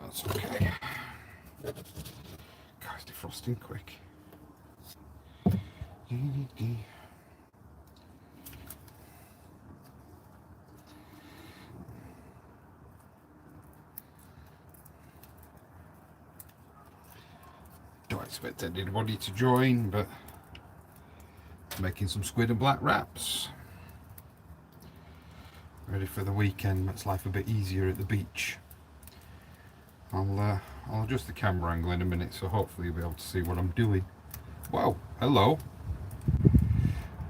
That's okay. Guys, defrosting quick. Don't expect anybody to join, but making some squid and black wraps. Ready for the weekend, makes life a bit easier at the beach. I'll adjust the camera angle in a minute, so hopefully you'll be able to see what I'm doing. Wow, hello.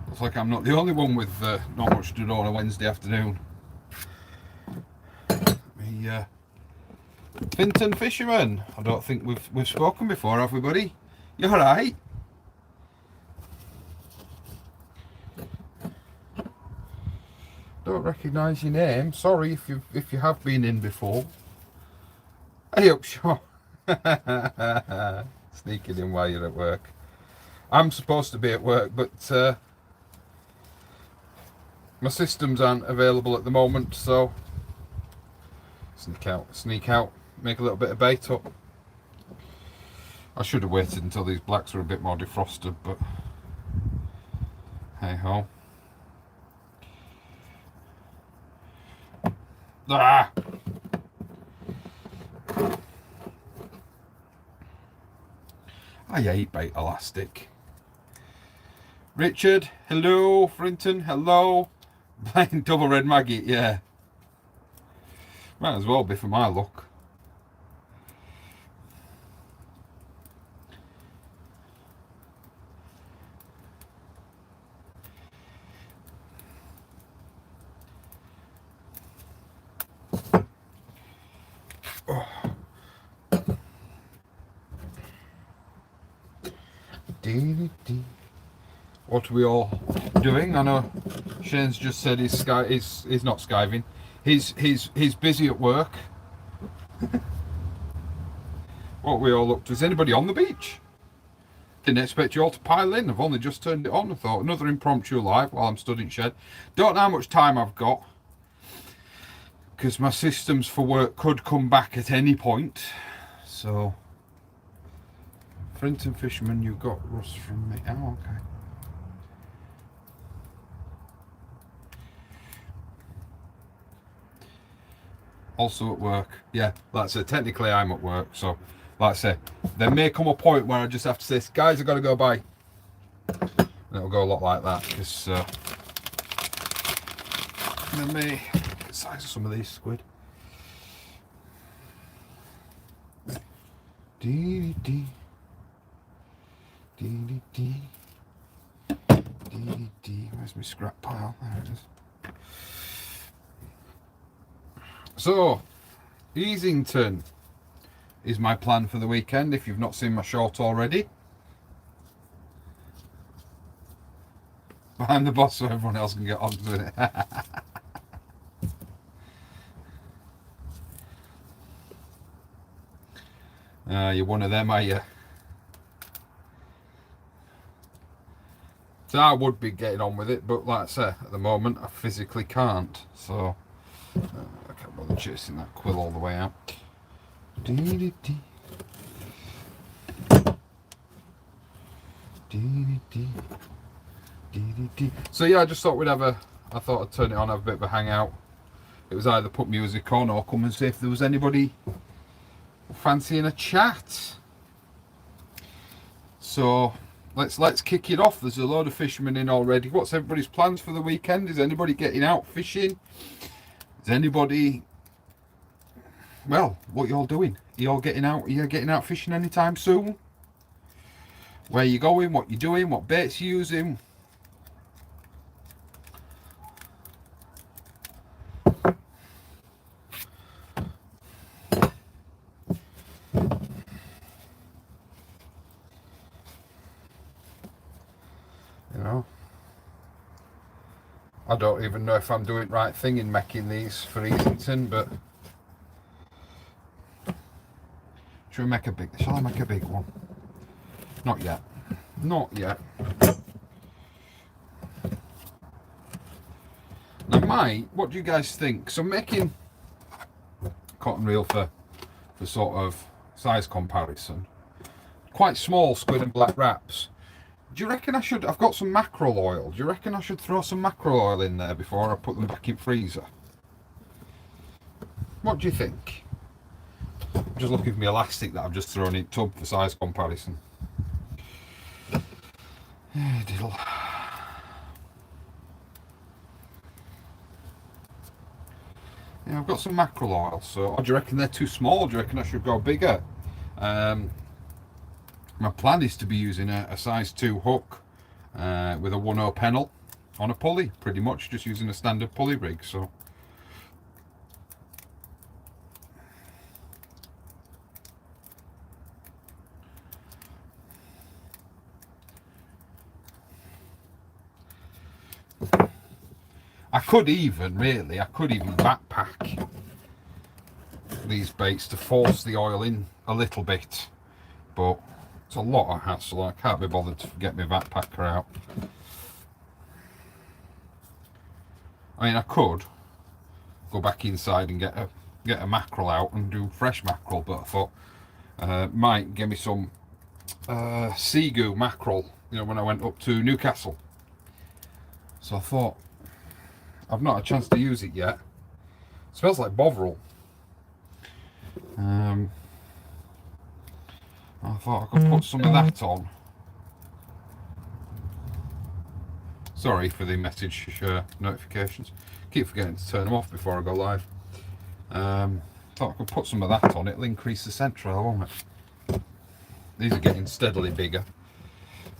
Looks like I'm not the only one with not much to do on a Wednesday afternoon. Me, Finton Fisherman. I don't think we've spoken before, have we, buddy? You all right? Don't recognise your name. Sorry if you have been in before. Hey up, Sean. Sneaking in while you're at work. I'm supposed to be at work, but my systems aren't available at the moment, so sneak out, make a little bit of bait up. I should have waited until these blacks were a bit more defrosted, but hey ho. Ah! I hate bait elastic. Richard, hello. Frinton, hello. Playing double red maggot, yeah. Might as well be for my luck. What are we all doing? I know Shane's just said he's not skiving. He's busy at work. What we all up to? Is anybody on the beach? Didn't expect you all to pile in. I've only just turned it on. I thought another impromptu live while I'm studying shed. Don't know how much time I've got, because my systems for work could come back at any point. So, Frinton Fisherman, you got rust from me. Oh, okay. Also at work. Yeah, like I said, technically I'm at work, so like I say, there may come a point where I just have to say, guys, I've got to go by. And it'll go a lot like that, because let me get the size of some of these squid. Dee dee dee dee dee dee. Where's my scrap pile? There it is. So, Easington is my plan for the weekend, if you've not seen my short already. I'm the boss so everyone else can get on with it. You're one of them, are you? So I would be getting on with it, but like I say, at the moment I physically can't. So I can't bother chasing that quill all the way out. So yeah, I just thought I thought I'd turn it on, have a bit of a hangout. It was either put music on or come and see if there was anybody fancying a chat. So let's kick it off. There's a load of fishermen in already. What's everybody's plans for the weekend? Is anybody getting out fishing? Is anybody, well, what y'all doing? Are you all getting out? Are you getting out fishing anytime soon? Where you going? What you doing? What baits you using? You know, I don't even know if I'm doing the right thing in making these for Easington, but shall I make a big one? Not yet. Not yet. Let might, what do you guys think? So I'm making cotton reel for sort of size comparison. Quite small squid and black wraps. Do you reckon I should, I've got some mackerel oil, do you reckon I should throw some mackerel oil in there before I put them back in freezer? What do you think? I'm just looking for my elastic that I've just thrown in tub for size comparison. Diddle. Yeah, I've got some mackerel oil, so do you reckon they're too small? Do you reckon I should go bigger? My plan is to be using a size 2 hook with a 1/0 pennel on a pulley, pretty much just using a standard pulley rig. So I could even backpack these baits to force the oil in a little bit, but it's a lot of hassle. I can't be bothered to get my backpacker out. I mean, I could go back inside and get a mackerel out and do fresh mackerel, but I thought might give me some Seagu mackerel, you know, when I went up to Newcastle. So I thought, I've not had a chance to use it yet. It smells like Bovril. I thought I could put some of that on. Sorry for the message notifications. Keep forgetting to turn them off before I go live. Thought I could put some of that on. It'll increase the central, won't it? These are getting steadily bigger,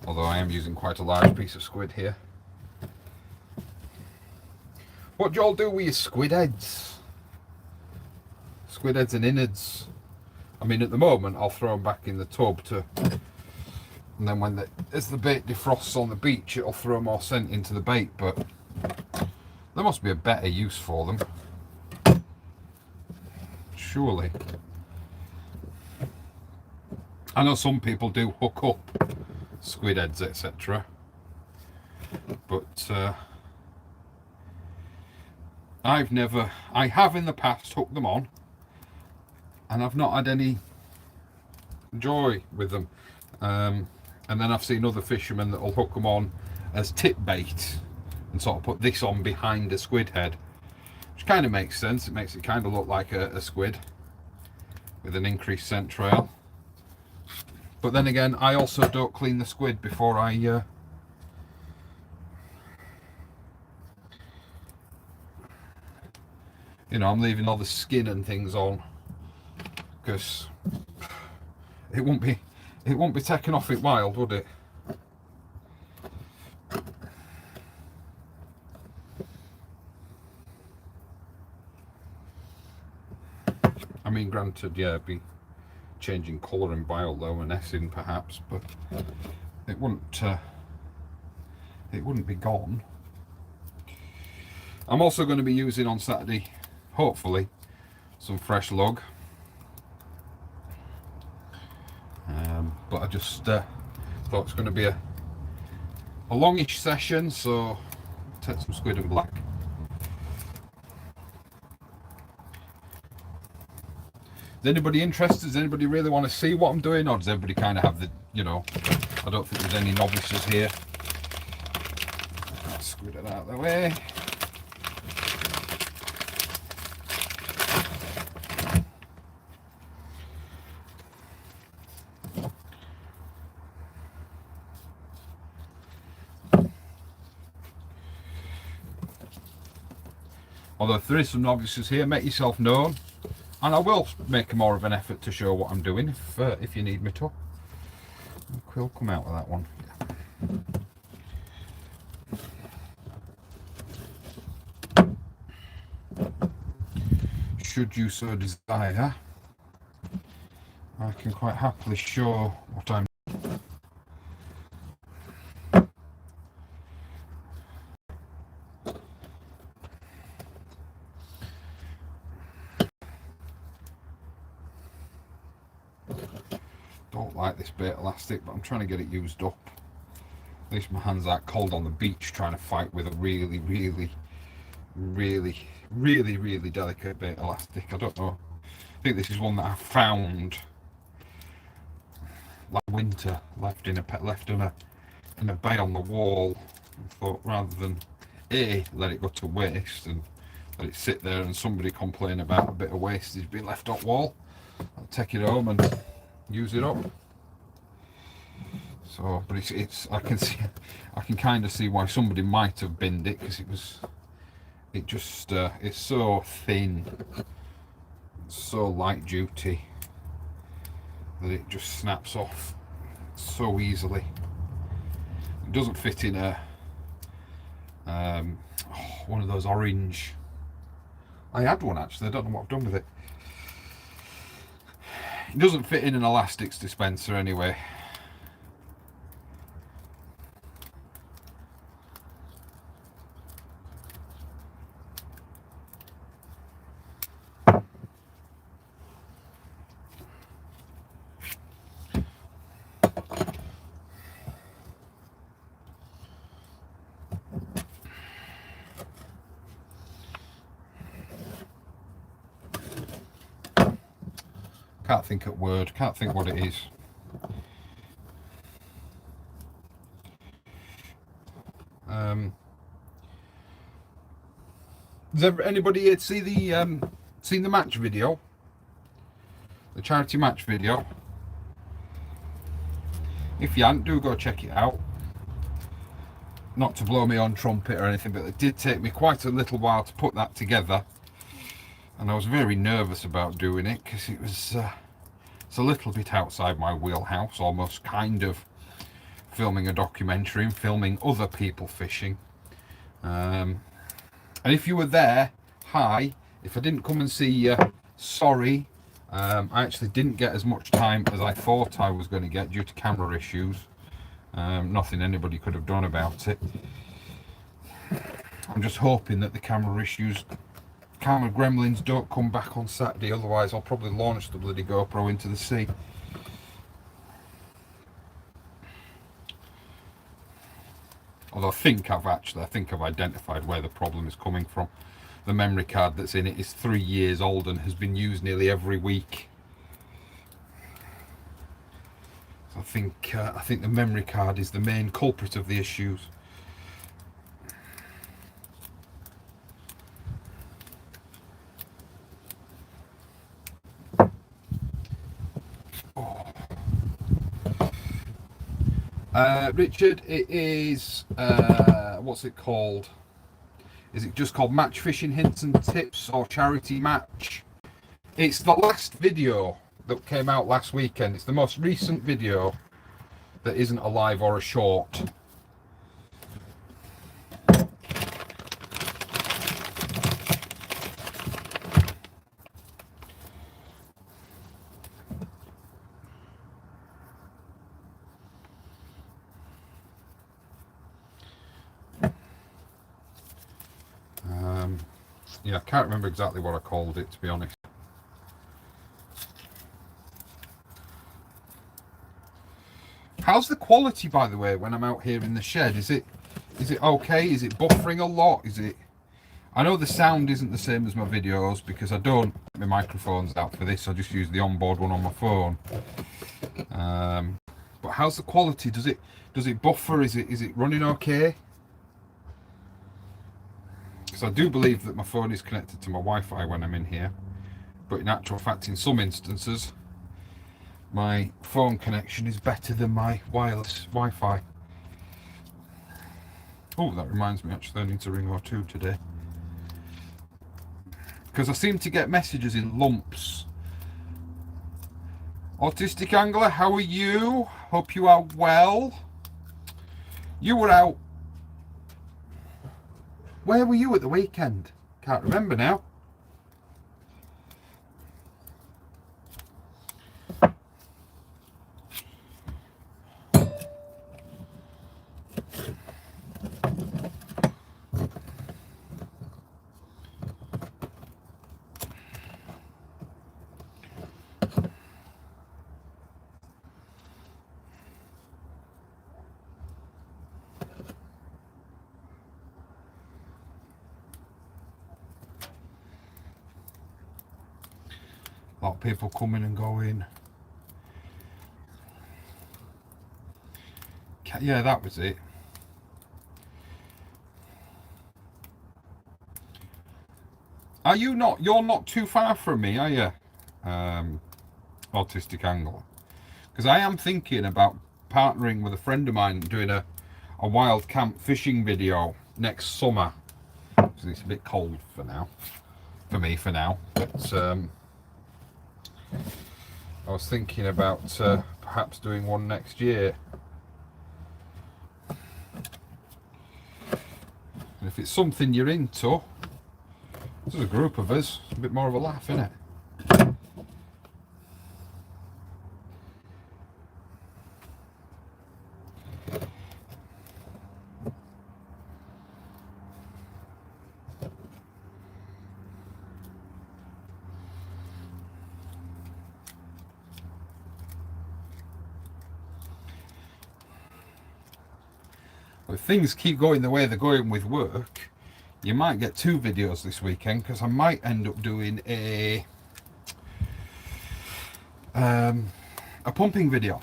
although I am using quite a large piece of squid here. What do y'all do with your squid heads? Squid heads and innards. I mean, at the moment, I'll throw them back in the tub and then as the bait defrosts on the beach, it'll throw more scent into the bait, but there must be a better use for them. Surely. I know some people do hook up squid heads, etc. But I have in the past hooked them on, and I've not had any joy with them. And then I've seen other fishermen that will hook them on as tip bait and sort of put this on behind a squid head, which kind of makes sense. It makes it kind of look like a squid with an increased scent trail. But then again, I also don't clean the squid before I you know, I'm leaving all the skin and things on, because it won't be taken off it wild, would it? I mean, granted, yeah, it'd be changing colour and bioluminescing perhaps, but it wouldn't be gone. I'm also going to be using on Saturday, hopefully, some fresh lug. But I just thought it's going to be a longish session, so take some squid and black. Is anybody interested? Does anybody really want to see what I'm doing, or does everybody kind of have the, you know, I don't think there's any novices here. Let's squid it out of the way. Although if there is some novices here, make yourself known, and I will make more of an effort to show what I'm doing if you need me to. Quill, come out with that one. Should you so desire, I can quite happily show what I'm. Don't like this bait elastic, but I'm trying to get it used up. At least my hands aren't cold on the beach trying to fight with a really Really, really, really delicate bait elastic. I don't know. I think this is one that I found last winter, left in a bay on the wall. I thought rather than let it go to waste and let it sit there and somebody complain about a bit of wastage being left on wall, I'll take it home and use it up. So, but it's I can kind of see why somebody might have binned it, because it's so thin, so light duty that it just snaps off so easily. It doesn't fit in a one of those orange. I had one actually. I don't know what I've done with it. It doesn't fit in an elastics dispenser anyway. Can't think at word. Can't think what it is. Has anybody here see the seen the match video? The charity match video? If you haven't, do go check it out. Not to blow me on trumpet or anything, but it did take me quite a little while to put that together, and I was very nervous about doing it because it was it's a little bit outside my wheelhouse, almost kind of filming a documentary and filming other people fishing. And if you were there, hi. If I didn't come and see you, sorry. I actually didn't get as much time as I thought I was going to get due to camera issues. Nothing anybody could have done about it. I'm just hoping that the camera gremlins don't come back on Saturday, otherwise I'll probably launch the bloody GoPro into the sea. Although I think I've identified where the problem is coming from. The memory card that's in it is 3 years old and has been used nearly every week. So I think the memory card is the main culprit of the issues. Richard, it is, what's it called? Is it just called Match Fishing Hints and Tips or Charity Match? It's the last video that came out last weekend. It's the most recent video that isn't a live or a short. Yeah, I can't remember exactly what I called it, to be honest. How's the quality, by the way, when I'm out here in the shed? Is it okay? Is it buffering a lot? I know the sound isn't the same as my videos because I don't get my microphones out for this. I just use the onboard one on my phone. But how's the quality? Does it buffer? Is it running okay? Because I do believe that my phone is connected to my Wi-Fi when I'm in here, but in actual fact, in some instances, my phone connection is better than my wireless Wi-Fi. Oh, that reminds me, actually, I need to ring O2 today. Because I seem to get messages in lumps. Autistic Angler, how are you? Hope you are well. You were out. Where were you at the weekend? Can't remember now. A lot of people coming and going. Yeah, that was it. Are you not? You're not too far from me, are you? Autistic Angler. Because I am thinking about partnering with a friend of mine doing a wild camp fishing video next summer. So it's a bit cold for now. For me, for now. But I was thinking about perhaps doing one next year. And if it's something you're into, there's a group of us, a bit more of a laugh, innit? If things keep going the way they're going with work, you might get 2 videos this weekend, because I might end up doing a pumping video.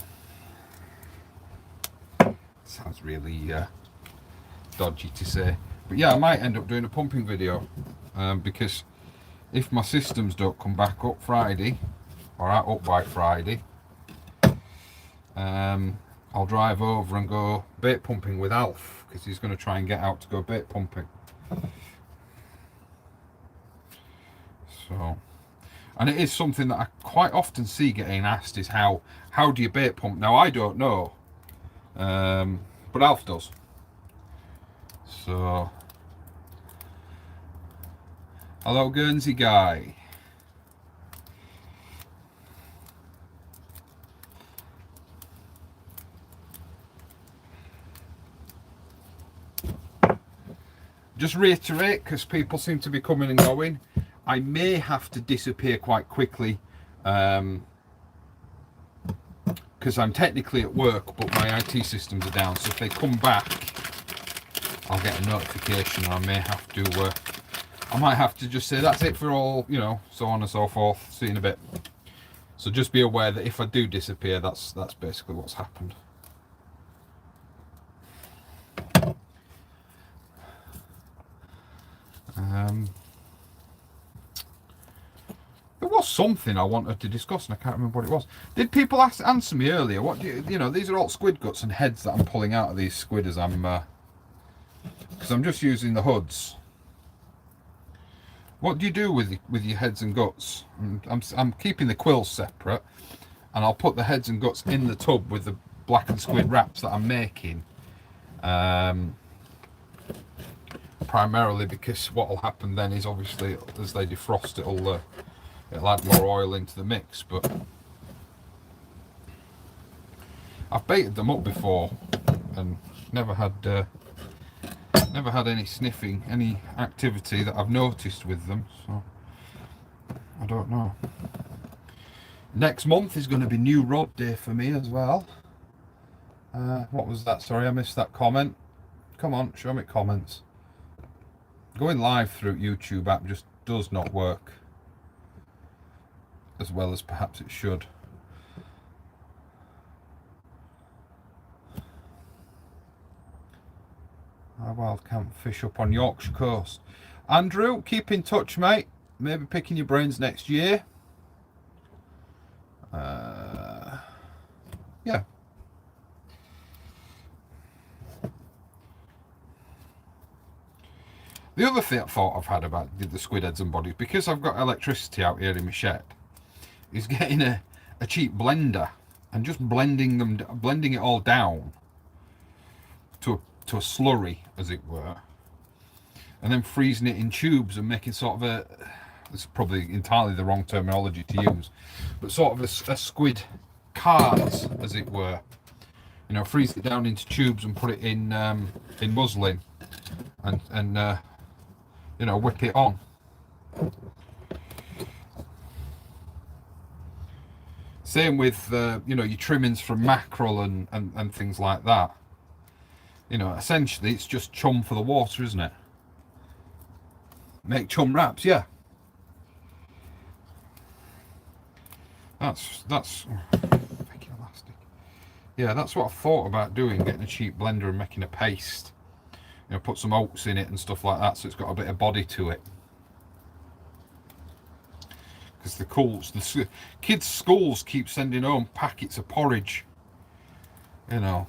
Sounds really dodgy to say, but yeah, I might end up doing a pumping video, because if my systems don't come back up Friday, or are up by Friday, I'll drive over and go bait pumping with Alf, because he's going to try and get out to go bait pumping. So, and it is something that I quite often see getting asked, is how do you bait pump? Now, I don't know, but Alf does. So, hello Guernsey guy. Just reiterate, because people seem to be coming and going, I may have to disappear quite quickly, because I'm technically at work, but my IT systems are down. So if they come back, I'll get a notification, and I may have to, I might have to just say that's it for all, you know, so on and so forth. See you in a bit. So just be aware that if I do disappear, that's basically what's happened. There was something I wanted to discuss, and I can't remember what it was. Did people answer me earlier? What do you know? These are all squid guts and heads that I'm pulling out of these squid as I'm, because I'm just using the hoods. What do you do with your heads and guts? I'm keeping the quills separate, and I'll put the heads and guts in the tub with the blackened squid wraps that I'm making. Primarily because what will happen then is, obviously, as they defrost, it'll add more oil into the mix. But I've baited them up before and never had any sniffing, any activity that I've noticed with them. So I don't know. Next month is going to be new rod day for me as well. What was that? Sorry, I missed that comment. Come on, show me comments. Going live through YouTube app just does not work as well as perhaps it should. Wild camp fish up on Yorkshire coast. Andrew, keep in touch, mate. Maybe picking your brains next year. Yeah. The other thought I've had about the squid heads and bodies, because I've got electricity out here in my shed, is getting a cheap blender and just blending it all down to a slurry, as it were, and then freezing it in tubes and making sort of a, this is probably entirely the wrong terminology to use, but sort of a squid cards, as it were. You know, freeze it down into tubes and put it in muslin, and you know, whip it on. Same with you know, your trimmings from mackerel and things like that. You know, essentially it's just chum for the water, isn't it? Make chum wraps, yeah. That's fucking elastic. Yeah, that's what I thought about doing, getting a cheap blender and making a paste. You know, put some oats in it and stuff like that, so it's got a bit of body to it. Because the kids' schools keep sending home packets of porridge. You know,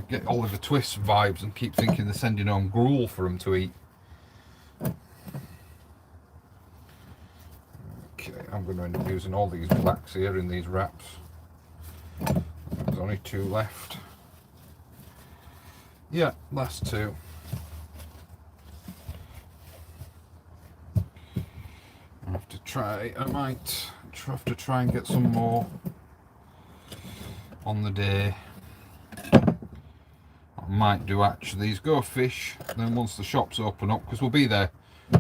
get Oliver Twist vibes and keep thinking they're sending home gruel for them to eat. Okay, I'm going to end up using all these blacks here in these wraps. There's only 2 left. Yeah, last 2. I have to try. I might have to try and get some more on the day. I might do actually is go fish. Then once the shops open up, because we'll be there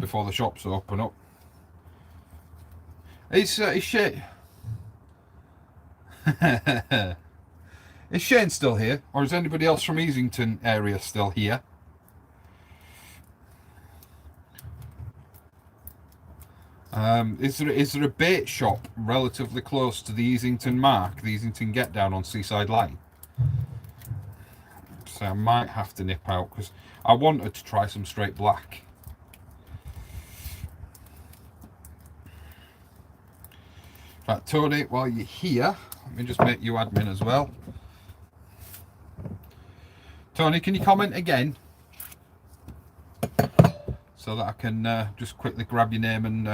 before the shops open up. Is Shane? Is Shane still here, or is anybody else from Easington area still here? Is there a bait shop relatively close to the Easington Mark, the Easington Get Down on Seaside Line? So I might have to nip out because I wanted to try some straight black. Right, Tony, while you're here, let me just make you admin as well. Tony, can you comment again? So that I can just quickly grab your name and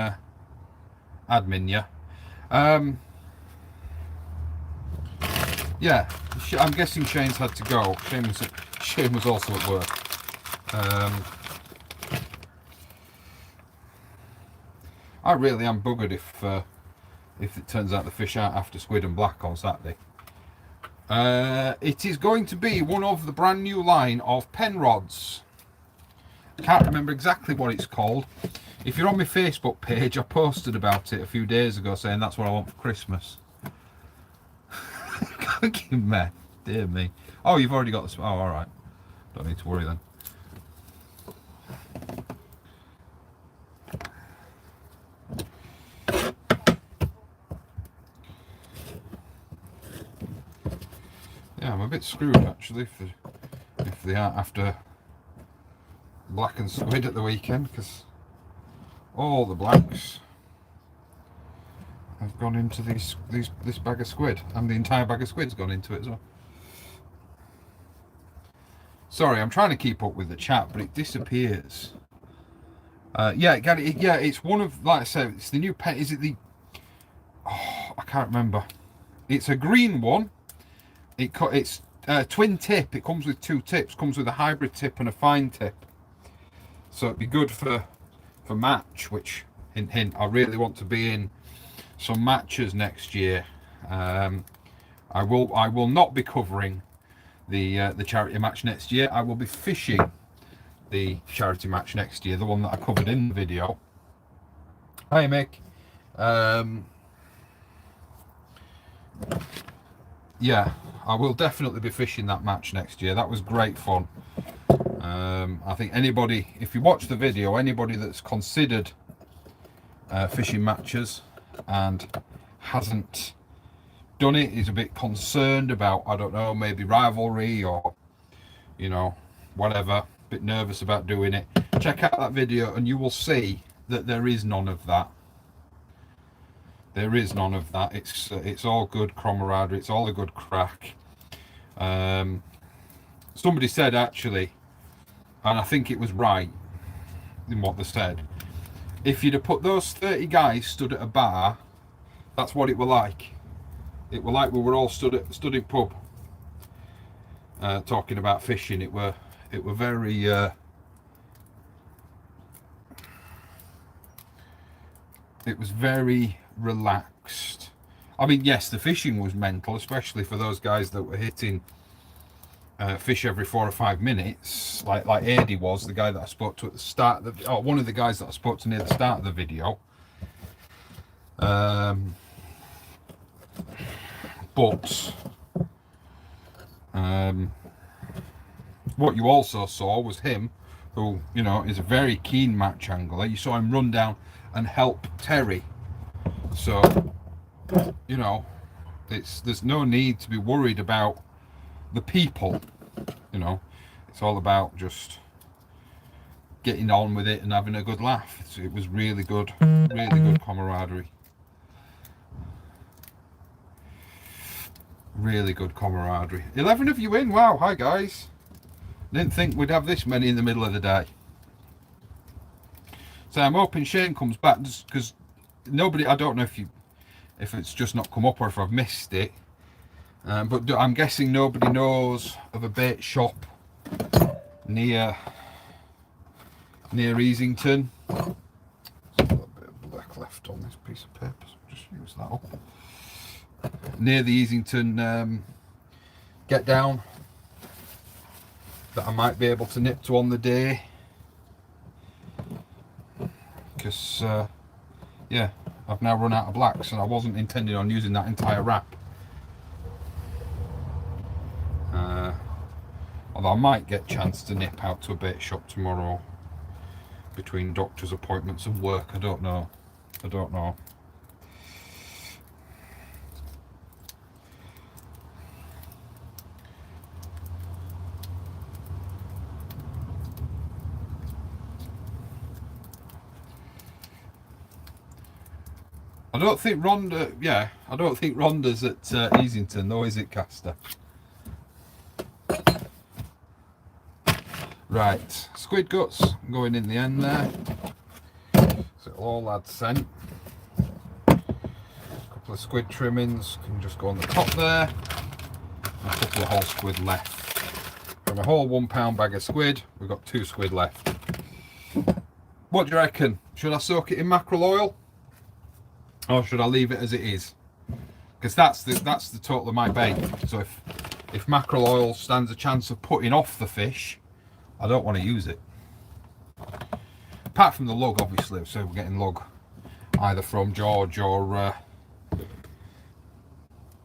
admin you. Yeah, I'm guessing Shane's had to go. Shane was also at work. I really am buggered if it turns out the fish out after squid and black on Saturday. It is going to be one of the brand new line of pen rods. I can't remember exactly what it's called. If you're on my Facebook page, I posted about it a few days ago saying that's what I want for Christmas. Fucking man, dear me. Oh, you've already got this. Oh, all right. Don't need to worry then. Yeah, I'm a bit screwed actually if they aren't after black and squid at the weekend, because all the blacks have gone into this bag of squid, and the entire bag of squid's gone into it as well. Sorry, I'm trying to keep up with the chat, but it disappears. Yeah, it's one of, like I said, it's the new pen. Is it the? Oh, I can't remember. It's a green one. It's twin tip. It comes with 2 tips. Comes with a hybrid tip and a fine tip. So it'd be good for match. Which, hint hint, I really want to be in some matches next year. I will not be covering the charity match next year. I will be fishing the charity match next year, the one that I covered in the video. Hi Mick. Yeah, I will definitely be fishing that match next year. That was great fun. I think anybody, if you watch the video, anybody that's considered fishing matches and hasn't done it is a bit concerned about, I don't know, maybe rivalry or, you know, whatever, a bit nervous about doing it. Check out that video and you will see that there is none of that. There is none of that. It's all good camaraderie. It's all a good crack. Somebody said actually, and I think it was right in what they said, if you'd have put those 30 guys stood at a bar, that's what it were like. It were like we were all stood in pub talking about fishing. It were very it was very relaxed. I mean, yes, the fishing was mental, especially for those guys that were hitting fish every 4 or 5 minutes, like Adi was, the guy that I spoke to at the start of the, one of the guys that I spoke to near the start of the video. But what you also saw was him, who, you know, is a very keen match angler. You saw him run down and help Terry. So you know, there's no need to be worried about the people, you know. It's all about just getting on with it and having a good laugh. It was really good camaraderie. Really good camaraderie. 11 of you in, wow, hi guys. Didn't think we'd have this many in the middle of the day. So I'm hoping Shane comes back, just because nobody, I don't know if it's just not come up or if I've missed it, but I'm guessing nobody knows of a bait shop near Easington. There's a little bit of black left on this piece of paper, so just use that up. Near the Easington get down that I might be able to nip to on the day, because yeah, I've now run out of blacks and I wasn't intending on using that entire wrap. Although I might get a chance to nip out to a bait shop tomorrow between doctor's appointments and work. I don't know. I don't think Rhonda's at Easington though, is it, Caster? Right, squid guts going in the end there. So it'll all add scent. A couple of squid trimmings can just go on the top there. And a couple of whole squid left. From a whole £1 bag of squid, we've got 2 squid left. What do you reckon? Should I soak it in mackerel oil? Or should I leave it as it is? Because that's the total of my bait. So if mackerel oil stands a chance of putting off the fish, I don't want to use it. Apart from the lug, obviously. So we're getting lug either from George or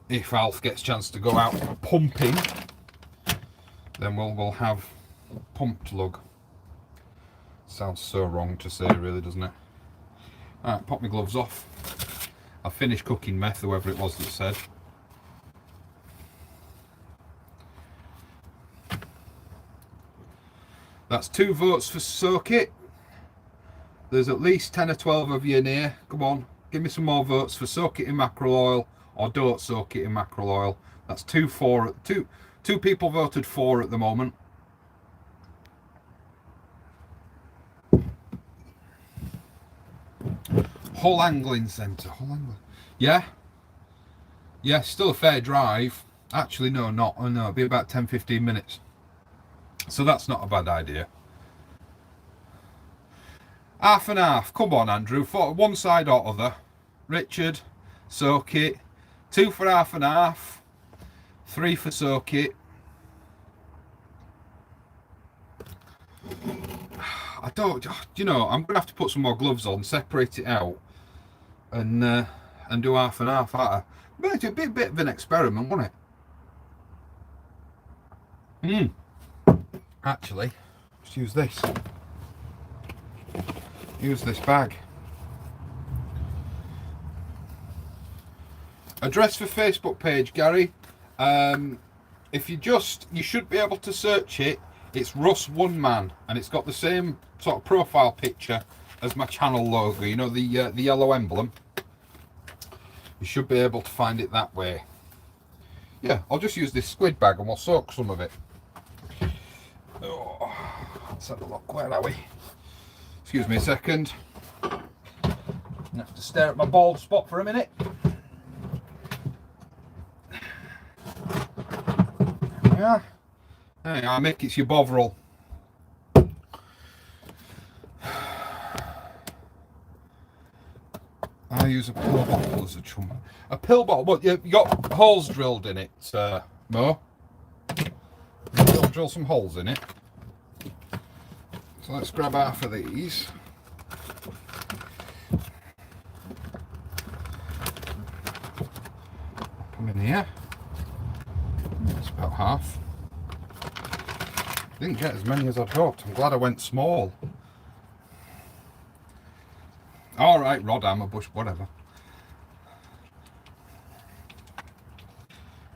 if Alf gets a chance to go out pumping, then we'll have pumped lug. Sounds so wrong to say, really, doesn't it? Alright, pop my gloves off. I finished cooking meth, whoever it was that said. That's 2 votes for soak it. There's at least 10 or 12 of you in here. Come on, give me some more votes for soak it in mackerel oil or don't soak it in mackerel oil. That's 2 people voted for at the moment. Hull Angling Centre. Yeah, still a fair drive. Actually, no, not. Oh no, it'll be about 10-15 minutes. So that's not a bad idea. Half and half. Come on, Andrew. For one side or other. Richard, soak it. 2 for half and half. 3 for soak it. I don't, you know, I'm gonna have to put some more gloves on, separate it out, and do half and half. But it's a bit of an experiment, wasn't it? Actually, just use this. Use this bag. Address for Facebook page, Gary. If you should be able to search it. It's Russ One Man, and it's got the same sort of profile picture as my channel logo. You know, the yellow emblem. You should be able to find it that way. Yeah, I'll just use this squid bag and we'll soak some of it. Oh, let's have a look. Where are we? Excuse me a second. I have to stare at my bald spot for a minute. Yeah. I make it's your Bovril. I use a pill bottle as a chum. A pill bottle? What, you got holes drilled in it, Mo? You drill some holes in it. So let's grab half of these. Put them in here. That's about half. Didn't get as many as I'd hoped. I'm glad I went small. Alright, rod, hammer, bush, whatever.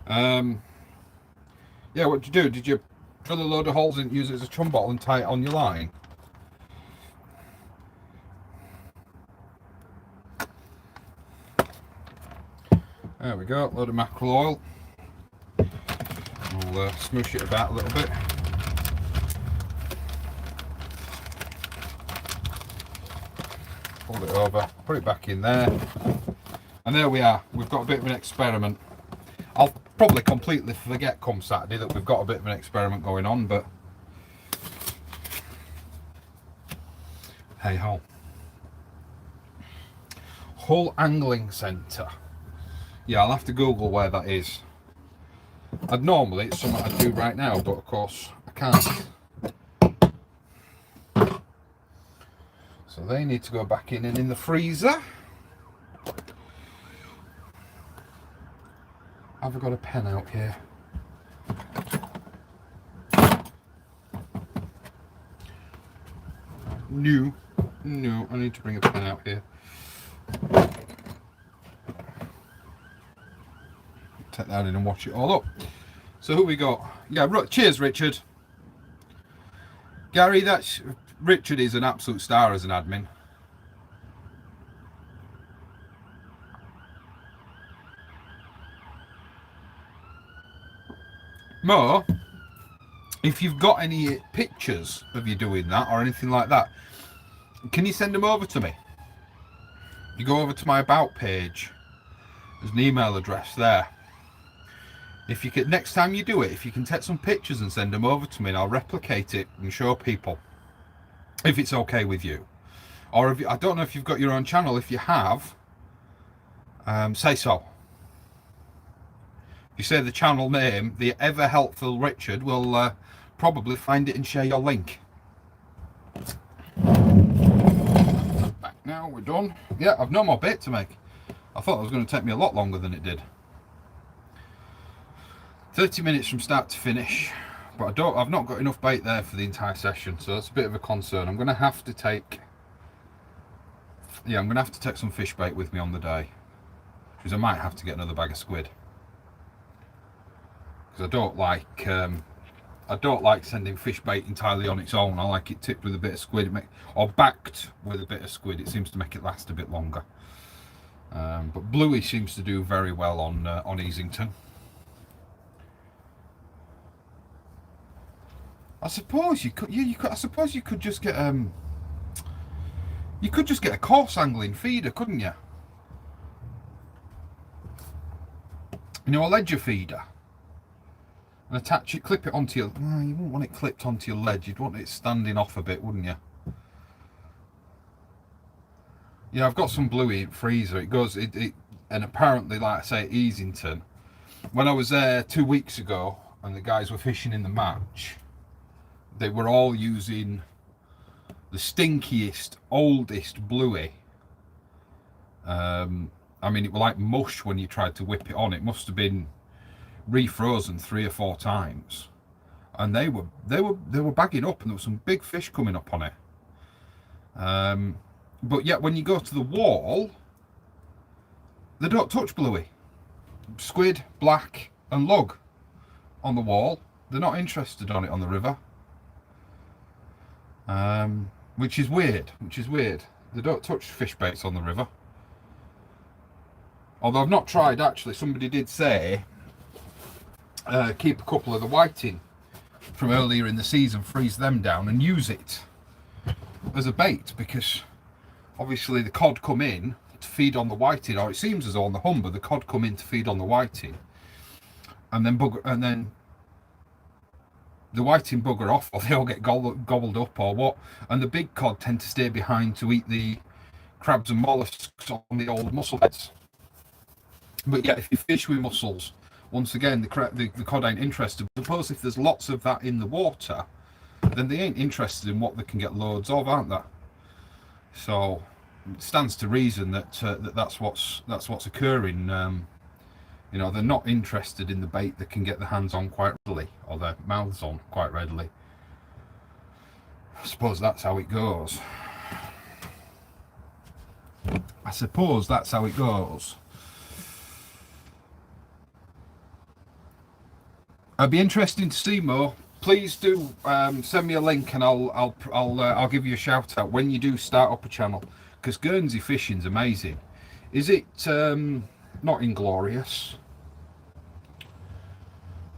Yeah, what did you do? Did you drill a load of holes and use it as a chum bottle and tie it on your line? There we go, load of mackerel oil. We'll smoosh it about a little bit. Fold it over, put it back in there. And there we are, we've got a bit of an experiment. I'll probably completely forget come Saturday that we've got a bit of an experiment going on, but hey ho. Hull Angling Centre. Yeah, I'll have to Google where that is. Normally it's something I'd do right now, but of course I can't. So they need to go back in and in the freezer. Have I got a pen out here? No, I need to bring a pen out here. Take that in and watch it all up. So who we got? Yeah, cheers Richard. Gary, Richard is an absolute star as an admin. Mo, if you've got any pictures of you doing that or anything like that, can you send them over to me? You go over to my about page, there's an email address there. If you could, next time you do it, if you can take some pictures and send them over to me, and I'll replicate it and show people, if it's okay with you. Or if I don't know if you've got your own channel. If you have, say so. If you say the channel name, the ever helpful Richard will probably find it and share your link. Back now, we're done. Yeah, I've no more bait to make. I thought it was going to take me a lot longer than it did. 30 minutes from start to finish, but I've not got enough bait there for the entire session, so that's a bit of a concern. I'm going to have to take some fish bait with me on the day, because I might have to get another bag of squid, because I don't like sending fish bait entirely on its own. I like it tipped with a bit of squid, or backed with a bit of squid. It seems to make it last a bit longer. But Bluey seems to do very well on Easington. I suppose you could. I suppose you could just get you could just get a coarse angling feeder, couldn't you? You know, a ledger feeder, and attach it, clip it onto your. No, you wouldn't want it clipped onto your ledge. You'd want it standing off a bit, wouldn't you? Yeah, I've got some Bluey in freezer. It goes and apparently, like I say, at Easington, when I was there 2 weeks ago, and the guys were fishing in the match, they were all using the stinkiest, oldest Bluey. I mean, it was like mush when you tried to whip it on. It must have been refrozen 3 or 4 times, and they were bagging up, and there was some big fish coming up on it. But yet, when you go to the wall, they don't touch Bluey. Squid, black, and lug on the wall. They're not interested on it on the river. Which is weird. They don't touch fish baits on the river. Although I've not tried, actually. Somebody did say keep a couple of the whiting from earlier in the season, freeze them down and use it as a bait, because obviously the cod come in to feed on the whiting, or it seems as though on the Humber the cod come in to feed on the whiting, and then the whiting bugger off, or they all get gobbled up or what, and the big cod tend to stay behind to eat the crabs and mollusks on the old mussel beds. But yeah, if you fish with mussels, once again, the cod ain't interested. Suppose if there's lots of that in the water, then they ain't interested in what they can get loads of, aren't they? So it stands to reason that that's what's occurring. You know, they're not interested in the bait they can get their hands on quite readily, or their mouths on quite readily. I suppose that's how it goes. It'd be interesting to see more. Please do send me a link, and I'll give you a shout out when you do start up a channel, because Guernsey fishing's amazing. Is it not Inglorious?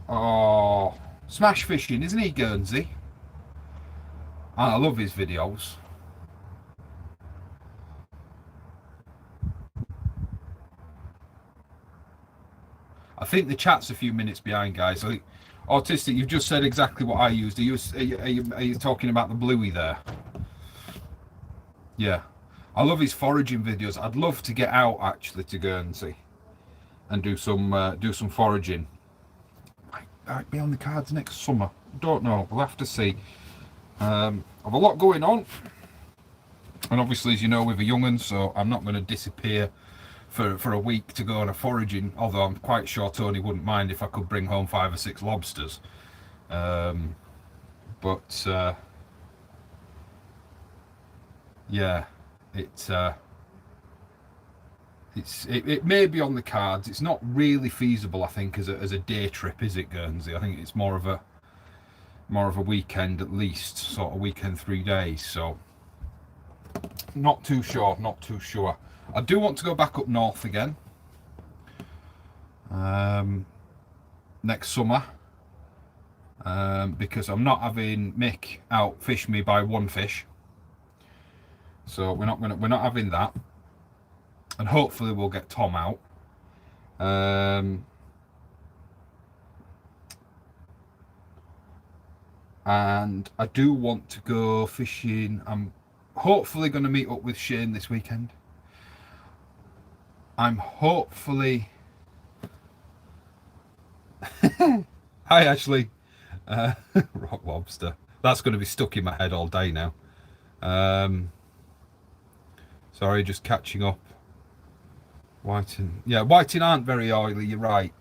Oh, Smash Fishing, isn't he Guernsey? And I love his videos. I think the chat's a few minutes behind, guys. Autistic, you've just said exactly what I used. Are you talking about the bluey there? Yeah. I love his foraging videos. I'd love to get out actually to Guernsey and do some foraging. Might be on the cards next summer. Don't know. We'll have to see. I've a lot going on, and obviously, as you know, with a young'un, so I'm not going to disappear for a week to go on a foraging, although I'm quite sure Tony wouldn't mind if I could bring home 5 or 6 lobsters. Yeah, it may be on the cards. It's not really feasible, I think, as a day trip, is it, Guernsey? I think it's more of a weekend, at least, sort of weekend, 3 days. So not too sure. I do want to go back up north again next summer, because I'm not having Mick out fish me by one fish. So we're not having that, and hopefully we'll get Tom out. And I do want to go fishing. I'm hopefully going to meet up with Shane this weekend. I'm hopefully hi Ashley. Rock lobster, that's going to be stuck in my head all day now. Sorry, just catching up. Whiting, yeah, whiting aren't very oily. You're right.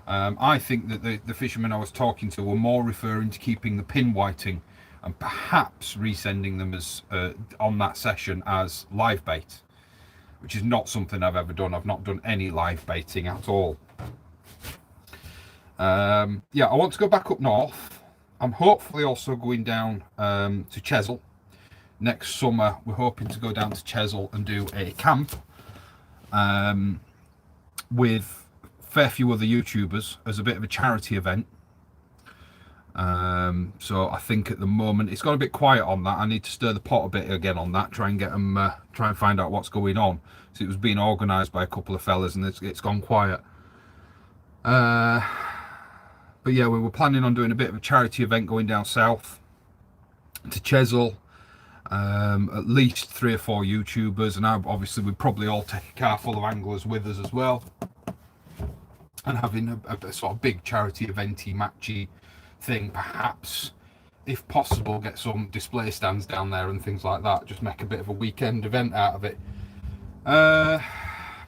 I think that the fishermen I was talking to were more referring to keeping the pin whiting and perhaps resending them as on that session as live bait, which is not something I've ever done. I've not done any live baiting at all. Yeah, I want to go back up north. I'm hopefully also going down to Chesil next summer. We're hoping to go down to Chesil and do a camp with a fair few other YouTubers as a bit of a charity event. So I think at the moment it's got a bit quiet on that. I need to stir the pot a bit again on that, try and get them, try and find out what's going on. So it was being organised by a couple of fellas, and it's gone quiet. But yeah, we were planning on doing a bit of a charity event going down south to Chesil. At least 3 or 4 YouTubers, and obviously we'd probably all take a car full of anglers with us as well, and having a sort of big charity eventy matchy thing, perhaps if possible get some display stands down there and things like that, just make a bit of a weekend event out of it. But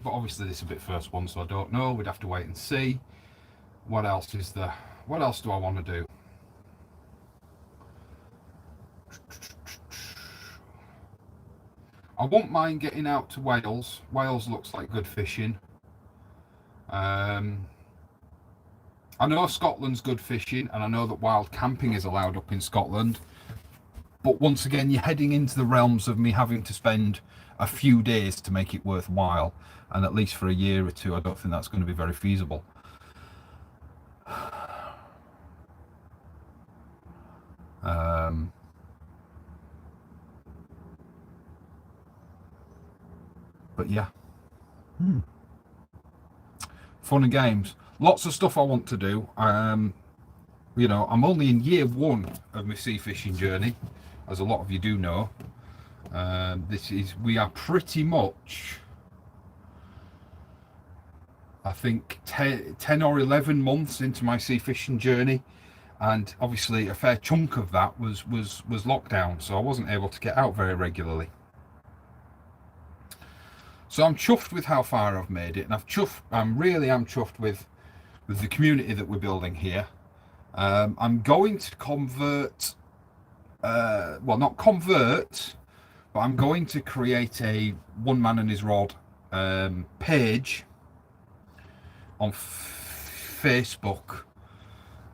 obviously this is a bit first one, so I don't know. We'd have to wait and see. What else is there? What else do I want to do? I won't mind getting out to Wales. Wales looks like good fishing. I know Scotland's good fishing, and I know that wild camping is allowed up in Scotland. But once again, you're heading into the realms of me having to spend a few days to make it worthwhile. And at least for a year or two, I don't think that's going to be very feasible. But yeah, fun and games. Lots of stuff I want to do. You know, I'm only in year 1 of my sea fishing journey, as a lot of you do know. We are pretty much, I think, 10 or 11 months into my sea fishing journey, and obviously a fair chunk of that was lockdown, so I wasn't able to get out very regularly. So I'm chuffed with how far I've made it, and I really am chuffed with the community that we're building here. I'm going to convert, well, not convert, but I'm going to create a One Man and His Rod page on Facebook,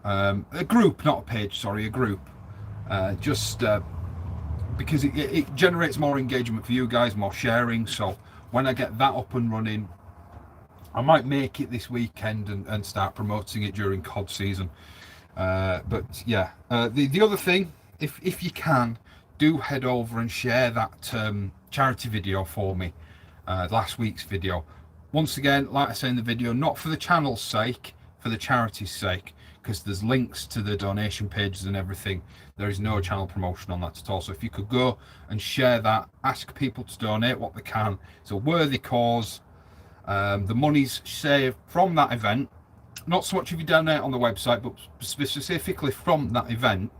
A group, not a page, sorry, a group. Because it generates more engagement for you guys, more sharing. So when I get that up and running, I might make it this weekend and start promoting it during COD season. But yeah, the other thing, if you can, do head over and share that charity video for me, last week's video. Once again, like I say in the video, not for the channel's sake, for the charity's sake, because there's links to the donation pages and everything. There is no channel promotion on that at all. So if you could go and share that, ask people to donate what they can. It's a worthy cause. The money's saved from that event, not so much if you donate on the website, but specifically from that event,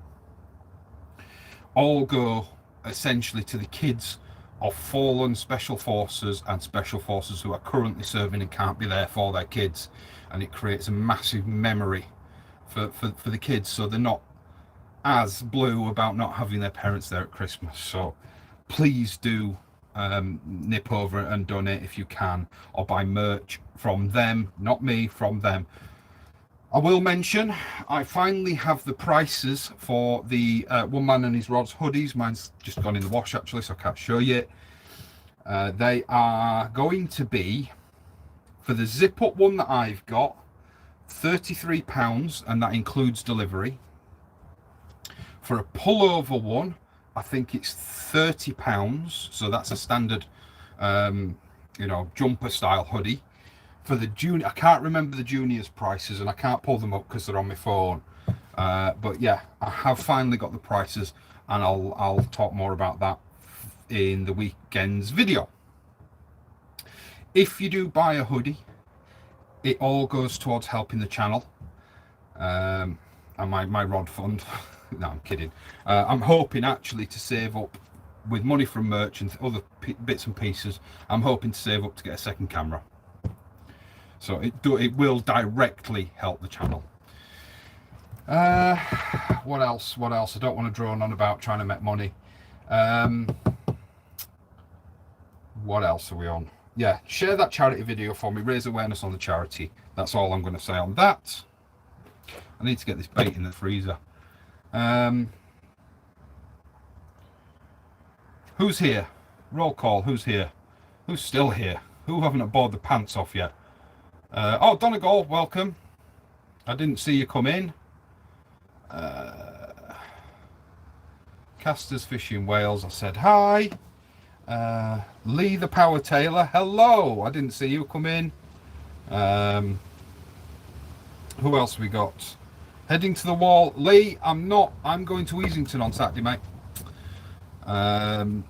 all go essentially to the kids of fallen special forces and special forces who are currently serving and can't be there for their kids. And it creates a massive memory for the kids, so they're not as blue about not having their parents there at Christmas. So please do nip over and donate if you can, or buy merch from them, not me, from them. I will mention, I finally have the prices for the One Man and His Rods hoodies. Mine's just gone in the wash actually, so I can't show you it. They are going to be, for the zip up one that I've got, £33, and that includes delivery. For a pullover one, I think it's £30, so that's a standard jumper style hoodie. For the junior, I can't remember the juniors prices, and I can't pull them up because they're on my phone, but yeah, I have finally got the prices, and I'll talk more about that in the weekend's video. If you do buy a hoodie, it all goes towards helping the channel and my rod fund. No, I'm kidding. I'm hoping actually to save up with money from merch and other bits and pieces. I'm hoping to save up to get a second camera, so it will directly help the channel. What else? I don't want to drone on about trying to make money. What else are we on? Yeah, share that charity video for me, raise awareness on the charity. That's all I'm going to say on that. I need to get this bait in the freezer. Who's here? Roll call. Who's here? Who's still here? Who haven't bought the pants off yet? Oh, Donegal, welcome. I didn't see you come in. Casters Fishing Wales, I said hi. Lee the Power Tailor, hello. I didn't see you come in. Who else we got? Heading to the wall. Lee, I'm going to Easington on Saturday, mate. I'm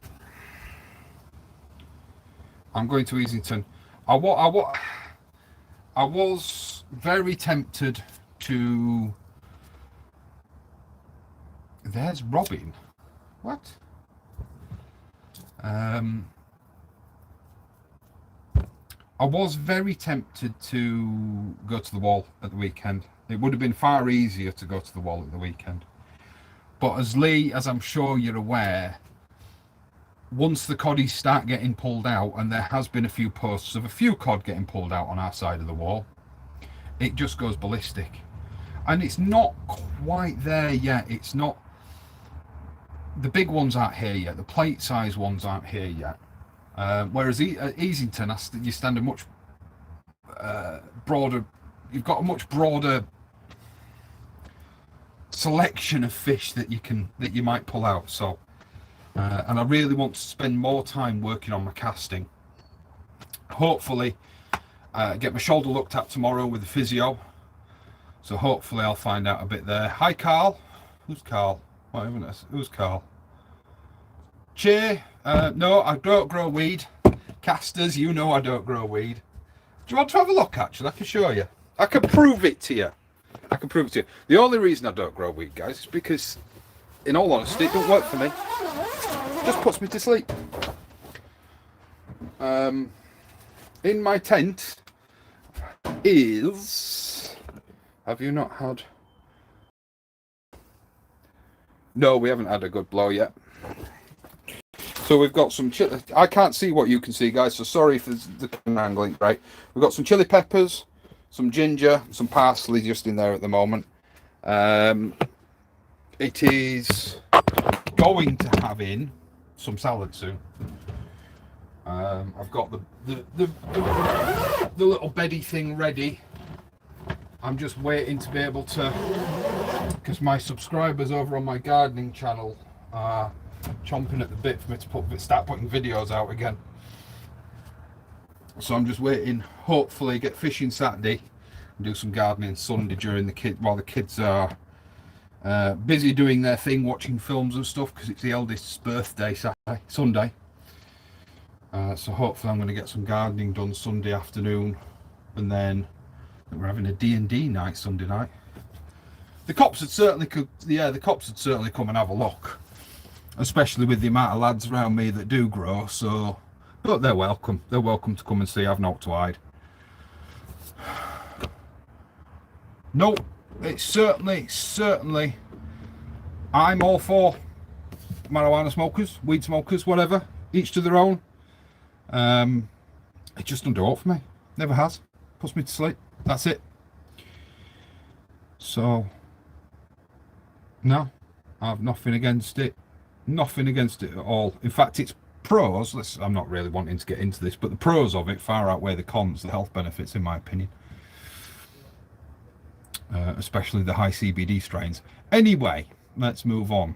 going to Easington. I was very tempted to... There's Robin. What? I was very tempted to go to the wall at the weekend. It would have been far easier to go to the wall at the weekend. But as Lee, as I'm sure you're aware, once the coddies start getting pulled out, and there has been a few posts of a few cod getting pulled out on our side of the wall, it just goes ballistic. And it's not quite there yet. It's not... The big ones aren't here yet. The plate size ones aren't here yet. Whereas at Easington, you stand a much broader... You've got a much broader selection of fish that you might pull out. So, and I really want to spend more time working on my casting. Hopefully, get my shoulder looked at tomorrow with the physio. So hopefully I'll find out a bit there. Hi, Carl. Who's Carl? Who's Carl? Cheer. No, I don't grow weed. Casters, you know I don't grow weed. Do you want to have a look, actually? I can show you. I can prove it to you. The only reason I don't grow weed, guys, is because, in all honesty, it don't work for me. It just puts me to sleep. In my tent is... Have you not had... No, we haven't had a good blow yet. So we've got some chili. I can't see what you can see, guys, so sorry if the camera angling right. We've got some chili peppers, some ginger, some parsley just in there at the moment. It is going to have in some salad soon. I've got the little beddy thing ready. I'm just waiting to be able to, because my subscribers over on my gardening channel are chomping at the bit for me to start putting videos out again. So I'm just waiting, hopefully get fishing Saturday and do some gardening Sunday while the kids are busy doing their thing, watching films and stuff, because it's the eldest's birthday Sunday. So hopefully I'm going to get some gardening done Sunday afternoon, and then we're having a D&D night Sunday night. The cops would certainly come and have a look, especially with the amount of lads around me that do grow. So, but they're welcome. They're welcome to come and see. I've not to hide. No, it's certainly. I'm all for marijuana smokers, weed smokers, whatever. Each to their own. It just doesn't do it for me. Never has. Puts me to sleep. That's it. So, no, I have nothing against it. Nothing against it at all. In fact, its pros, I'm not really wanting to get into this, but the pros of it far outweigh the cons, the health benefits, in my opinion. Especially the high CBD strains. Anyway, let's move on.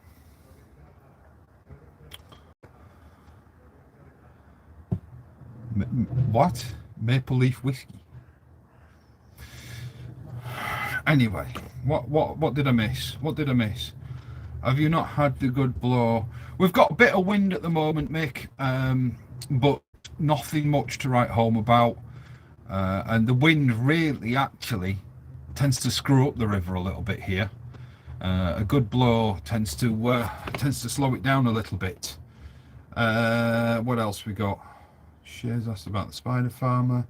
What? Maple leaf whiskey. Anyway, what did I miss? What did I miss? Have you not had the good blow? We've got a bit of wind at the moment, Mick, but nothing much to write home about. And the wind really actually tends to screw up the river a little bit here. A good blow tends to slow it down a little bit. What else we got? Shares asked about the spider farmer.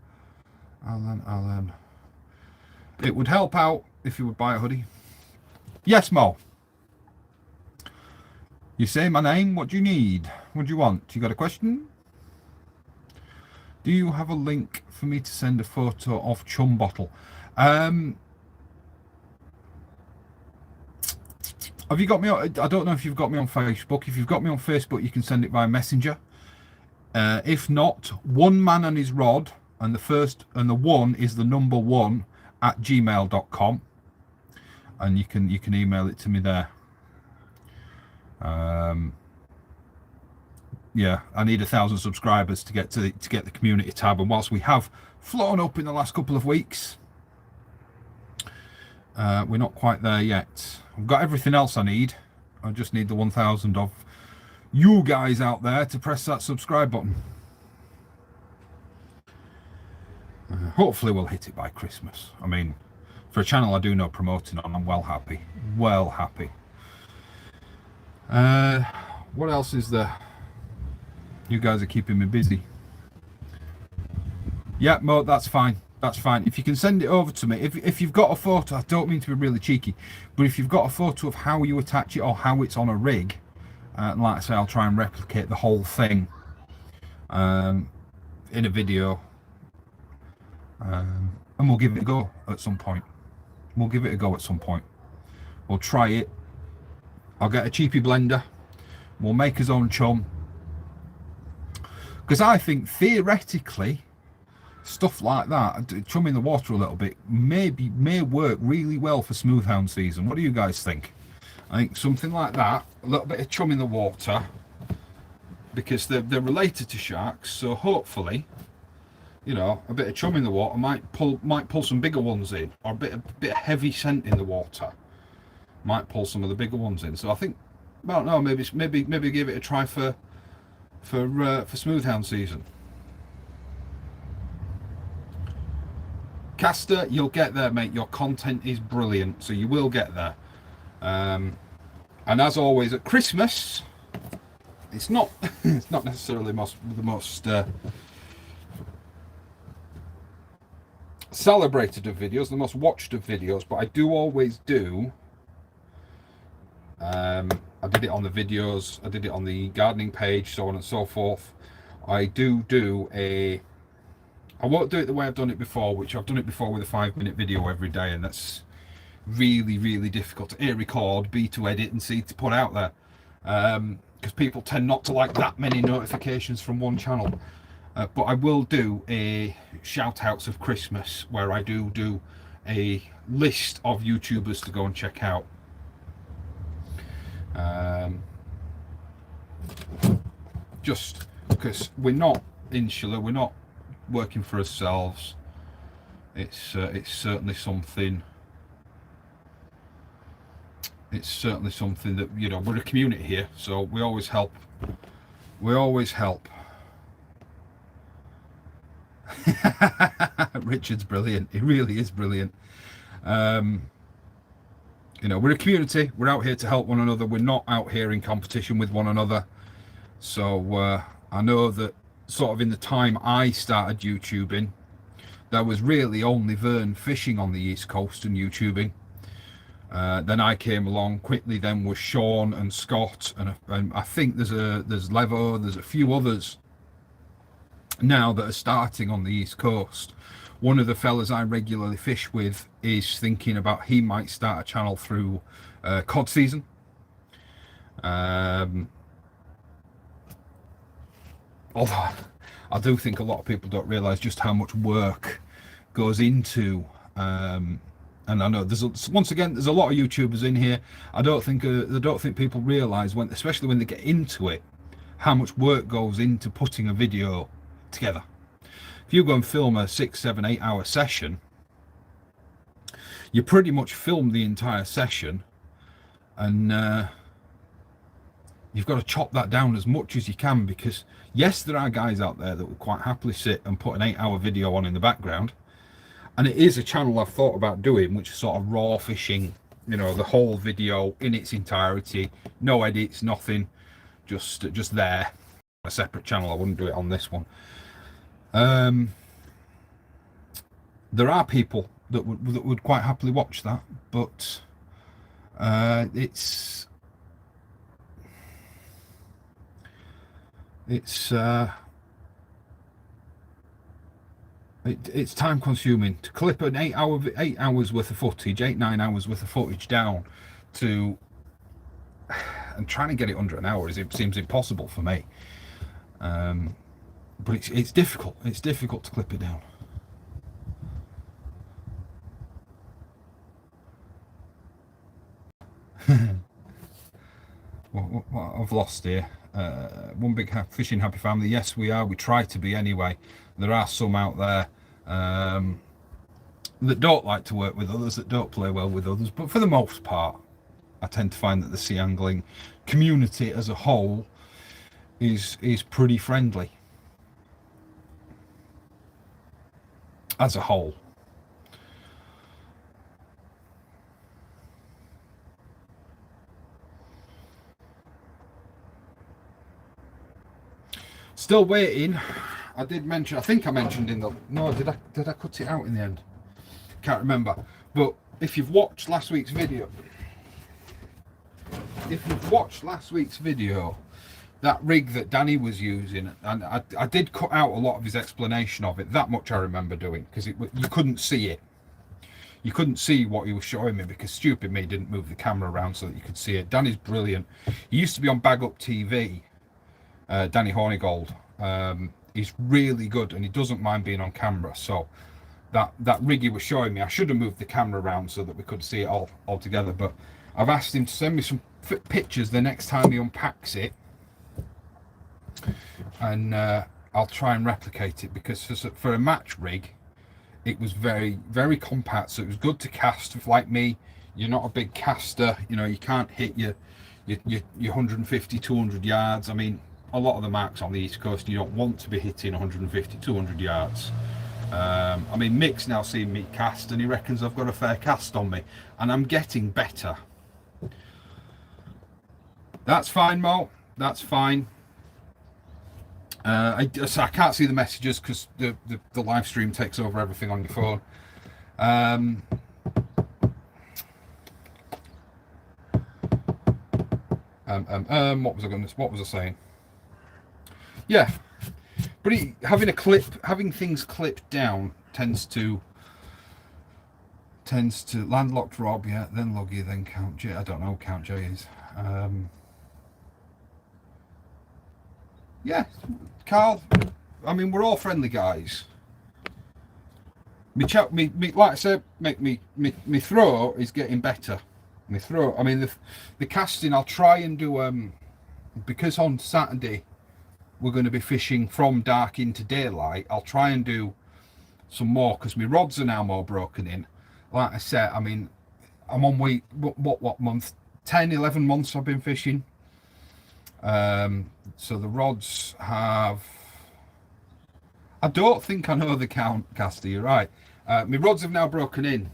Alan. It would help out if you would buy a hoodie. Yes, Mo. You say my name. What do you need? What do you want? You got a question? Do you have a link for me to send a photo of Chum Bottle? Have you got me on? I don't know if you've got me on Facebook. If you've got me on Facebook, you can send it via Messenger. If not, one man and his rod, and the one is the number 1 at gmail.com, and you can email it to me there. Yeah, I need 1,000 subscribers to get the community tab, and whilst we have flown up in the last couple of weeks, we're not quite there yet. I've got everything else I need. I just need the 1,000 of you guys out there to press that subscribe button. Hopefully we'll hit it by Christmas. I mean, for a channel I do no promoting on, I'm well happy. What else is there? You guys are keeping me busy. Yeah, Mo, that's fine. That's fine. If you can send it over to me, if you've got a photo, I don't mean to be really cheeky, but if you've got a photo of how you attach it or how it's on a rig, like I say, I'll try and replicate the whole thing in a video, and we'll give it a go at some point. We'll try it. I'll get a cheapy blender. We'll make his own chum. Because I think theoretically, stuff like that, chumming the water a little bit, may work really well for smoothhound season. What do you guys think? I think something like that, a little bit of chum in the water, because they're related to sharks. So hopefully, you know, a bit of chum in the water might pull some bigger ones in, or a bit of heavy scent in the water might pull some of the bigger ones in. So I think, well, no, maybe give it a try for smoothhound season. Caster, you'll get there, mate. Your content is brilliant, so you will get there. And as always at Christmas, it's not necessarily the most celebrated of videos, the most watched of videos, but I do always do. I did it on the videos, I did it on the gardening page, so on and so forth. I won't do it the way I've done it before, which I've done it before with a 5-minute video every day, and that's really, really difficult to A, record, B, to edit, and C, to put out there. Because people tend not to like that many notifications from one channel. But I will do a shout outs of Christmas where I do a list of YouTubers to go and check out. Just because we're not insular, we're not working for ourselves. It's certainly something. It's certainly something that, you know, we're a community here, so we always help. We always help. Richard's brilliant. He really is brilliant. You know, we're a community. We're out here to help one another. We're not out here in competition with one another. So I know that sort of in the time I started YouTubing, there was really only Vern fishing on the East Coast and YouTubing. Then I came along quickly. Then was Sean and Scott, and I think there's Levo. There's a few others now that are starting on the East Coast. One of the fellas I regularly fish with is thinking about he might start a channel through cod season. Although I do think a lot of people don't realise just how much work goes into. And I know once again there's a lot of YouTubers in here. I don't think people realise, when, especially when they get into it, how much work goes into putting a video together. If you go and film a 6, 7, 8 hour session, you pretty much film the entire session, and you've got to chop that down as much as you can, because yes, there are guys out there that would quite happily sit and put an 8 hour video on in the background, and it is a channel I've thought about doing, which is sort of raw fishing, you know, the whole video in its entirety, no edits, nothing, just there. A separate channel. I wouldn't do it on this one. There are people that would quite happily watch that, but it's time consuming to clip an 8 hours worth of footage, 9 hours worth of footage down to, and trying to get it under an hour it seems impossible for me. But it's difficult. It's difficult to clip it down. what I've lost here. One big fishing happy family. Yes, we are. We try to be anyway. There are some out there that don't like to work with others, that don't play well with others. But for the most part, I tend to find that the sea angling community as a whole is pretty friendly. As a whole. Still waiting. I did mention, I think I mentioned in the, no, did I cut it out in the end? Can't remember. But if you've watched last week's video, that rig that Danny was using, and I did cut out a lot of his explanation of it. That much I remember doing, because you couldn't see it. You couldn't see what he was showing me, because stupid me didn't move the camera around so that you could see it. Danny's brilliant. He used to be on Bag Up TV, Danny Hornigold. He's really good, and he doesn't mind being on camera. So that rig he was showing me, I should have moved the camera around so that we could see it all together. But I've asked him to send me some pictures the next time he unpacks it, and I'll try and replicate it, because for a match rig it was very, very compact, so it was good to cast. Like me, you're not a big caster, you know, you can't hit your 150, 200 yards. I mean, a lot of the marks on the East Coast, you don't want to be hitting 150, 200 yards. I mean, Mick's now seen me cast, and he reckons I've got a fair cast on me, and I'm getting better. That's fine, Mo. That's fine. I can't see the messages because the live stream takes over everything on your phone. What was I saying? Yeah, but having things clipped down tends to tends to landlocked Rob, yeah, then Luggy, then Count J. I don't know who Count J is. Yeah, Carl. I mean, we're all friendly guys. Like I said, me throw is getting better. Me throw. I mean, the casting. I'll try and do because on Saturday we're going to be fishing from dark into daylight. I'll try and do some more because my rods are now more broken in. Like I said, I mean, I'm on week what month? 10, 11 months I've been fishing. So the rods have. I don't think I know the count, Casty. You're right. My rods have now broken in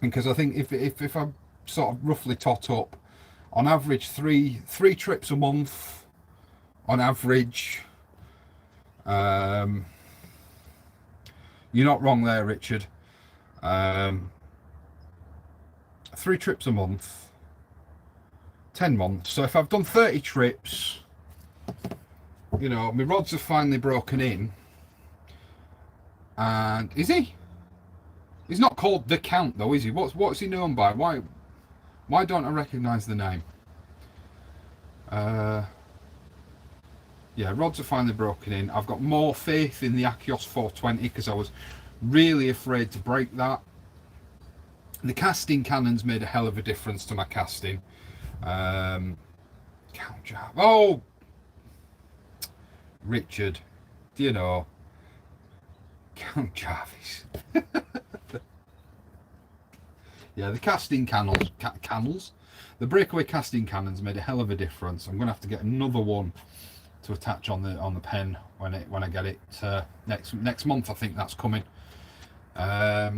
because I think if I sort of roughly tot up, on average three trips a month, on average. You're not wrong there, Richard. 3 trips a month, 10 months. So if I've done 30 trips, you know, my rods have finally broken in. And is he? He's not called the Count though, is he? What's he known by? Why don't I recognise the name? Yeah, rods are finally broken in. I've got more faith in the Achios 420 because I was really afraid to break that. The casting cannons made a hell of a difference to my casting. Count Jarvis. Oh, Richard, do you know? Count Jarvis. Yeah, the casting cannons, the breakaway casting cannons made a hell of a difference. I'm going to have to get another one to attach on the pen when I get it next month. I think that's coming. I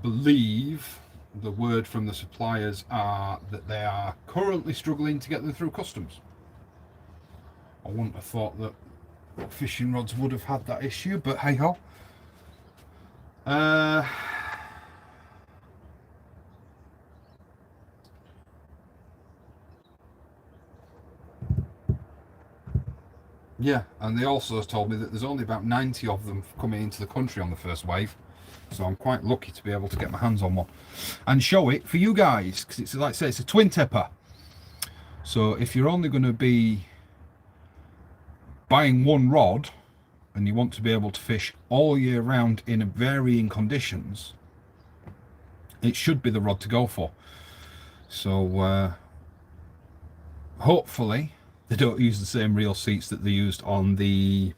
believe the word from the suppliers are that they are currently struggling to get them through customs. I wouldn't have thought that fishing rods would have had that issue, but hey ho. Yeah, and they also told me that there's only about 90 of them coming into the country on the first wave, so I'm quite lucky to be able to get my hands on one and show it for you guys, because it's like I say, it's a twin tipper. So if you're only going to be buying one rod and you want to be able to fish all year round in varying conditions, it should be the rod to go for. So hopefully they don't use the same reel seats that they used on the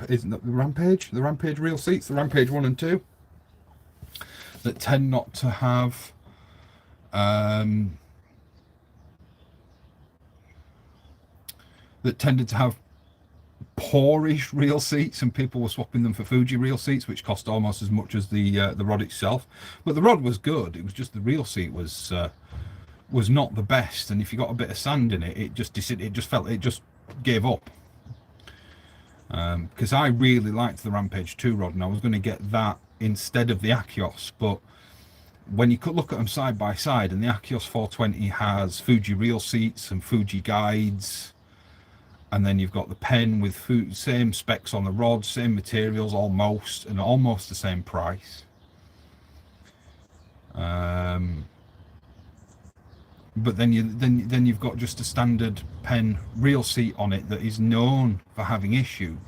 isn't that the Rampage reel seats, the Rampage 1 and 2, that tend not to have that tended to have poorish reel seats, and people were swapping them for Fuji reel seats, which cost almost as much as the rod itself. But the rod was good. It was just the reel seat was not the best, and if you got a bit of sand in it, it just gave up. Because I really liked the Rampage 2 rod, and I was going to get that instead of the Achios. But when you could look at them side by side, and the Achios 420 has Fuji reel seats and Fuji guides, and then you've got the pen with same specs on the rod, same materials almost, and almost the same price. But then you've got just a standard pen reel seat on it that is known for having issues.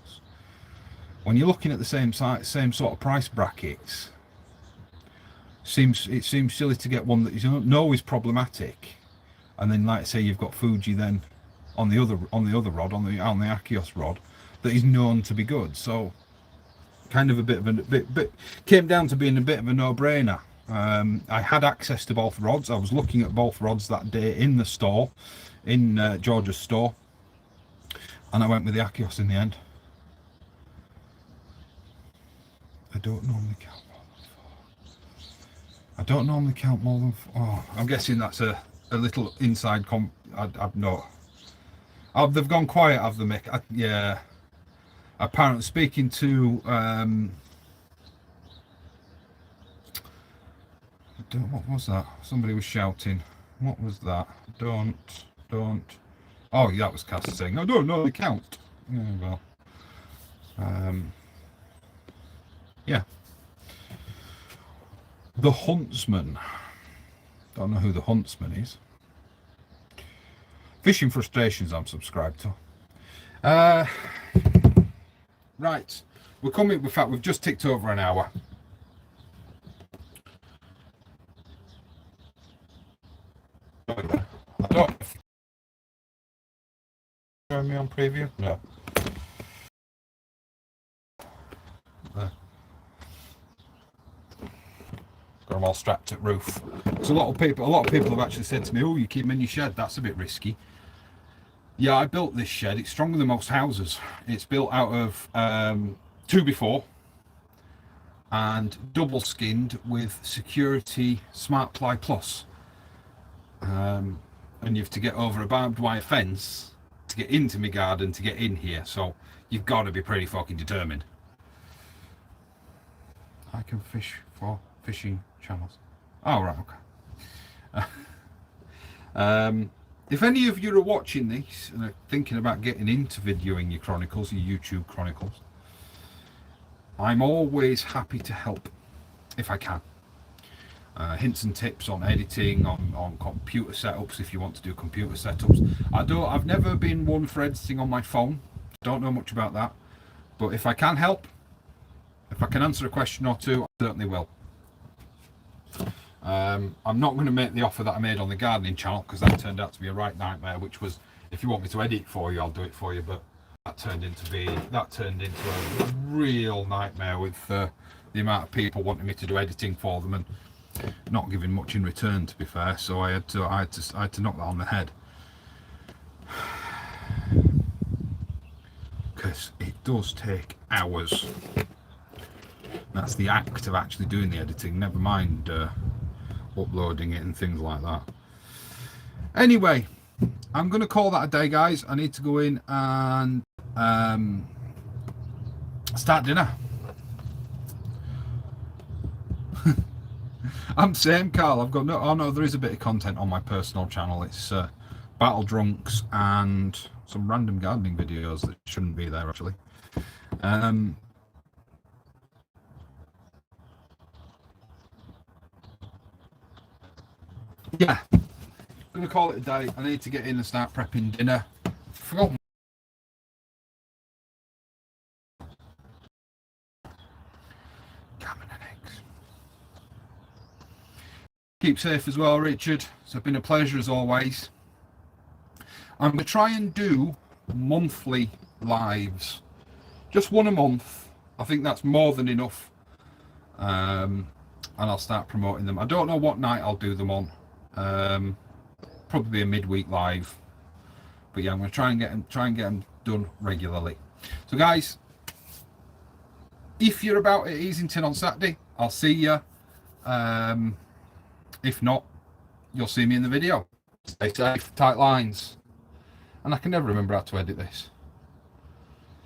When you're looking at the same sort of price brackets, it seems silly to get one that you know is problematic, and then, like I say, you've got Fuji then on the other rod, on the Achios rod, that is known to be good. So kind of a bit came down to being a bit of a no-brainer. I had access to both rods. I was looking at both rods that day in the store, in George's store, and I went with the Achios in the end. I don't normally count more than 4. Oh, I'm guessing that's a little inside I've not. Oh, they've gone quiet, have they, Mick? Yeah. Apparently, speaking to what was that? Somebody was shouting. What was that? Don't. Oh, yeah, that was Cass saying, I don't know the count. Yeah, well. yeah. The Huntsman. Don't know who the Huntsman is. Fishing Frustrations I'm subscribed to. Right. We're coming, in fact, we've just ticked over an hour. I don't show me on preview? No. Got them all strapped at roof. So a lot of people have actually said to me, "Oh, you keep them in your shed. That's a bit risky." Yeah, I built this shed. It's stronger than most houses. It's built out of 2x4 and double skinned with security Smart Ply Plus. And you have to get over a barbed wire fence to get into my garden to get in here. So you've got to be pretty fucking determined. I can fish for fishing channels. Oh, right, okay. If any of you are watching this and are thinking about getting into videoing your chronicles, your YouTube chronicles, I'm always happy to help if I can. Hints and tips on editing, on computer setups if you want to do computer setups. I've never been one for editing on my phone. Don't know much about that. But if I can help, if I can answer a question or two, I certainly will. I'm not going to make the offer that I made on the gardening channel because that turned out to be a right nightmare, which was, if you want me to edit for you, I'll do it for you, but that turned into a real nightmare with the amount of people wanting me to do editing for them and not giving much in return, to be fair. So I had to knock that on the head, because it does take hours. That's the act of actually doing the editing, never mind uploading it and things like that. Anyway, I'm going to call that a day, guys. I need to go in and start dinner. I'm same, Carl. I've got no. Oh no, there is a bit of content on my personal channel. It's battle drunks and some random gardening videos that shouldn't be there actually. Yeah, I'm gonna call it a day. I need to get in and start prepping dinner. Forgot. Gammon and eggs. Keep safe as well, Richard. It's been a pleasure as always. I'm gonna try and do monthly lives, just one a month. I think that's more than enough. And I'll start promoting them. I don't know what night I'll do them on. Probably a midweek live, but yeah, I'm going to try and get them done regularly. So guys, if you're about at Easington on Saturday, I'll see you. If not, you'll see me in the video. Stay safe, tight lines, and I can never remember how to edit this.